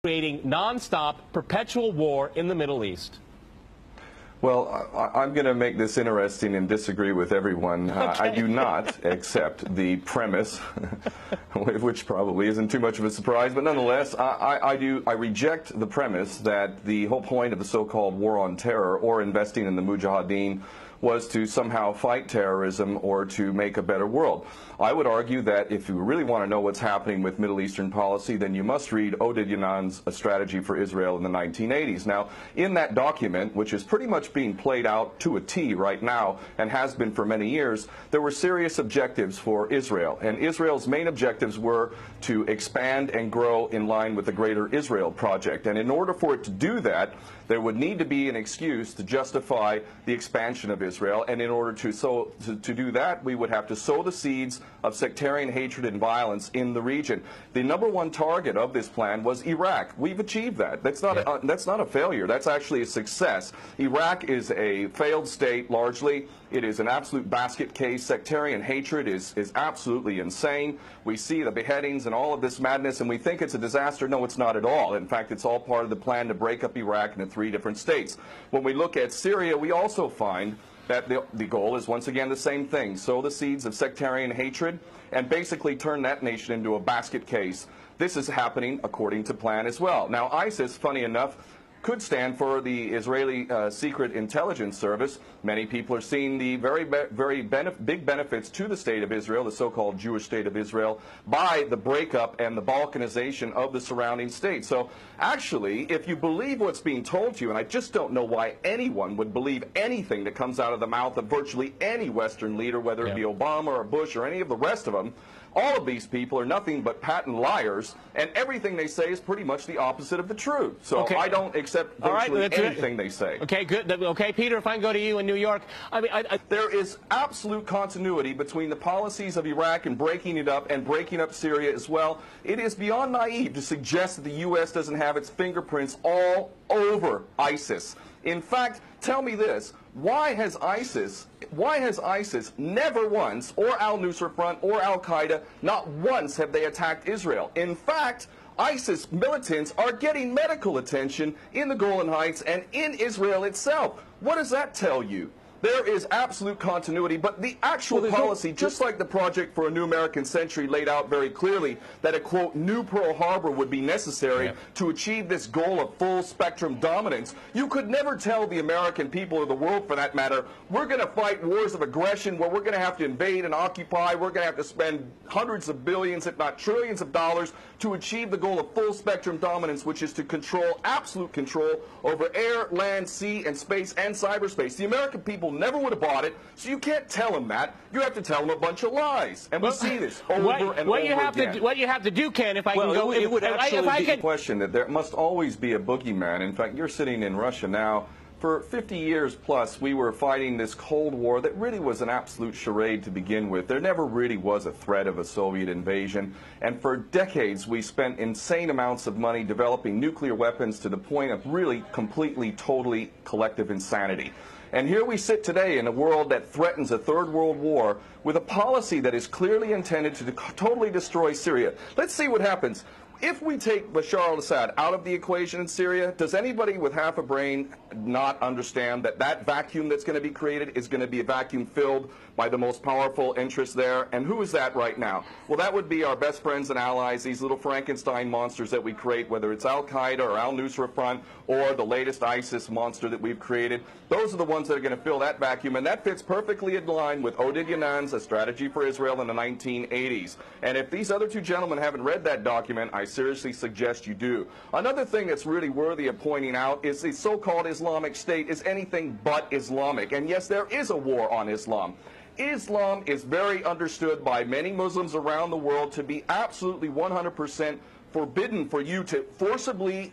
creating nonstop, perpetual war in the Middle East? Well, I'm going to make this interesting and disagree with everyone. Okay. I do not accept the premise, which probably isn't too much of a surprise, but nonetheless, I reject the premise that the whole point of the so-called war on terror or investing in the Mujahideen was to somehow fight terrorism or to make a better world. I would argue that if you really want to know what's happening with Middle Eastern policy, then you must read Oded Yanan's A Strategy for Israel in the 1980s. Now, in that document, which is pretty much being played out to a T right now and has been for many years, there were serious objectives for Israel. And Israel's main objectives were to expand and grow in line with the Greater Israel Project. And in order for it to do that, there would need to be an excuse to justify the expansion of Israel, and in order to do that, we would have to sow the seeds of sectarian hatred and violence in the region. The #1 target of this plan was Iraq. We've achieved that. That's not a failure. That's actually a success. Iraq is a failed state largely. It is an absolute basket case. Sectarian hatred is absolutely insane. We see the beheadings and all of this madness, and we think it's a disaster. No, it's not at all. In fact, it's all part of the plan to break up Iraq into 3 different states. When we look at Syria, we also find that the goal is once again the same thing: sow the seeds of sectarian hatred and basically turn that nation into a basket case. This is happening according to plan as well. Now, ISIS, funny enough, could stand for the Israeli Secret Intelligence Service. Many people are seeing the very big benefits to the state of Israel, the so-called Jewish state of Israel, by the breakup and the balkanization of the surrounding states. So actually, if you believe what's being told to you, and I just don't know why anyone would believe anything that comes out of the mouth of virtually any Western leader, whether it be Obama or Bush or any of the rest of them, all of these people are nothing but patent liars, and everything they say is pretty much the opposite of the truth. So I don't accept virtually anything they say. Okay, good. Okay, Peter, if I can go to you in New York. I mean, there is absolute continuity between the policies of Iraq and breaking it up and breaking up Syria as well. It is beyond naive to suggest that the U.S. doesn't have its fingerprints all over ISIS. In fact, tell me this: why has ISIS never once, or al-Nusra Front or al-Qaeda, not once have they attacked Israel? In fact, ISIS militants are getting medical attention in the Golan Heights and in Israel itself. What does that tell you? There is absolute continuity, but the actual policy, just like the Project for a New American Century laid out very clearly, that a, quote, new Pearl Harbor would be necessary to achieve this goal of full spectrum dominance. You could never tell the American people, or the world for that matter, we're going to fight wars of aggression where we're going to have to invade and occupy, we're going to have to spend hundreds of billions, if not trillions of dollars to achieve the goal of full spectrum dominance, which is to control, absolute control over air, land, sea, and space and cyberspace. The American people never would have bought it, so you can't tell them that. You have to tell them a bunch of lies, and we see this over and over again. What you have to do, Ken, if I can go... It would actually be a question that there must always be a boogeyman. In fact, you're sitting in Russia now. For 50 years plus, we were fighting this Cold War that really was an absolute charade to begin with. There never really was a threat of a Soviet invasion. And for decades, we spent insane amounts of money developing nuclear weapons to the point of really completely, totally collective insanity. And here we sit today in a world that threatens a third world war with a policy that is clearly intended to totally destroy Syria. Let's see what happens. If we take Bashar al-Assad out of the equation in Syria, does anybody with half a brain not understand that that vacuum that's going to be created is going to be a vacuum filled by the most powerful interests there? And who is that right now? Well, that would be our best friends and allies, these little Frankenstein monsters that we create, whether it's al-Qaeda or al-Nusra Front or the latest ISIS monster that we've created. Those are the ones that are going to fill that vacuum, and that fits perfectly in line with Oded Yanan's A Strategy for Israel in the 1980s. And if these other two gentlemen haven't read that document, I seriously suggest you do. Another thing that's really worthy of pointing out is the so-called Islamic State is anything but Islamic. And yes, there is a war on Islam. Islam is very understood by many Muslims around the world to be absolutely 100% forbidden for you to forcibly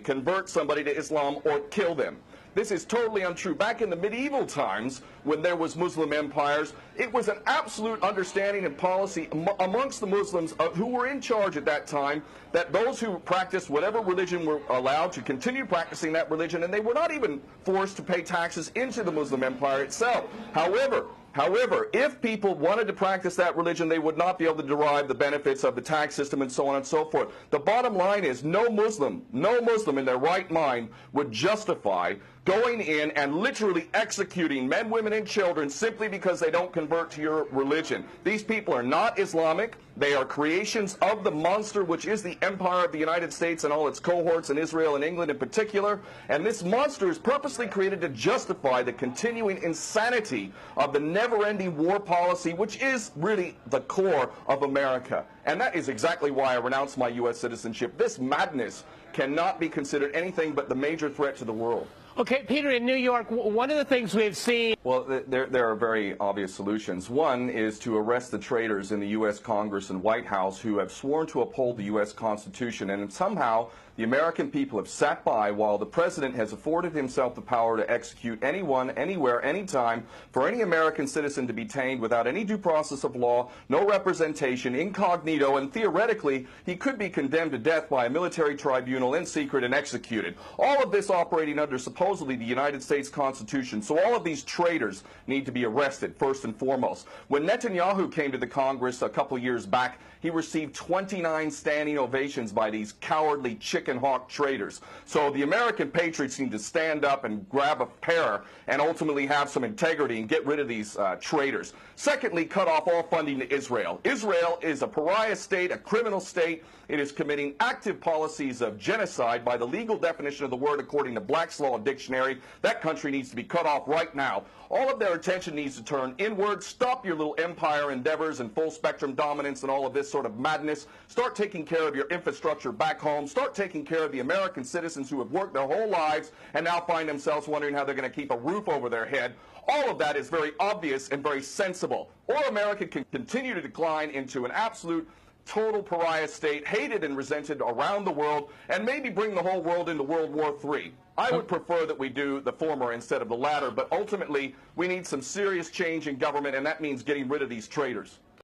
convert somebody to Islam or kill them. This is totally untrue. Back in the medieval times, when there was Muslim empires, it was an absolute understanding and policy amongst the Muslims who were in charge at that time that those who practiced whatever religion were allowed to continue practicing that religion, and they were not even forced to pay taxes into the Muslim empire itself. However, However, if people wanted to practice that religion, they would not be able to derive the benefits of the tax system and so on and so forth. The bottom line is no Muslim in their right mind would justify going in and literally executing men, women, and children simply because they don't convert to your religion. These people are not Islamic. They are creations of the monster, which is the empire of the United States and all its cohorts in Israel and England in particular. And this monster is purposely created to justify the continuing insanity of the never-ending war policy, which is really the core of America. And that is exactly why I renounced my U.S. citizenship. This madness cannot be considered anything but the major threat to the world. Okay, Peter, in New York, one of the things we've seen... Well, there are very obvious solutions. One is to arrest the traitors in the U.S. Congress and White House who have sworn to uphold the U.S. Constitution, and somehow the American people have sat by while the president has afforded himself the power to execute anyone, anywhere, anytime, for any American citizen to be detained without any due process of law, no representation, incognito, and theoretically he could be condemned to death by a military tribunal in secret and executed. All of this operating under supposedly the United States Constitution. So all of these traitors need to be arrested first and foremost. When Netanyahu came to the Congress a couple years back, he received 29 standing ovations by these cowardly chicken hawk traitors. So the American patriots need to stand up and grab a pair and ultimately have some integrity and get rid of these traitors. Secondly, cut off all funding to Israel. Israel is a pariah state, a criminal state. It is committing active policies of genocide by the legal definition of the word according to Black's Law Dictionary. That country needs to be cut off right now. All of their attention needs to turn inward. Stop your little empire endeavors and full spectrum dominance and all of this sort of madness. Start taking care of your infrastructure back home. Start taking care of the American citizens who have worked their whole lives and now find themselves wondering how they're going to keep a roof over their head. All of that is very obvious and very sensible. Or America can continue to decline into an absolute total pariah state, hated and resented around the world, and maybe bring the whole world into World War III. I would prefer that we do the former instead of the latter, but ultimately we need some serious change in government, and that means getting rid of these traitors.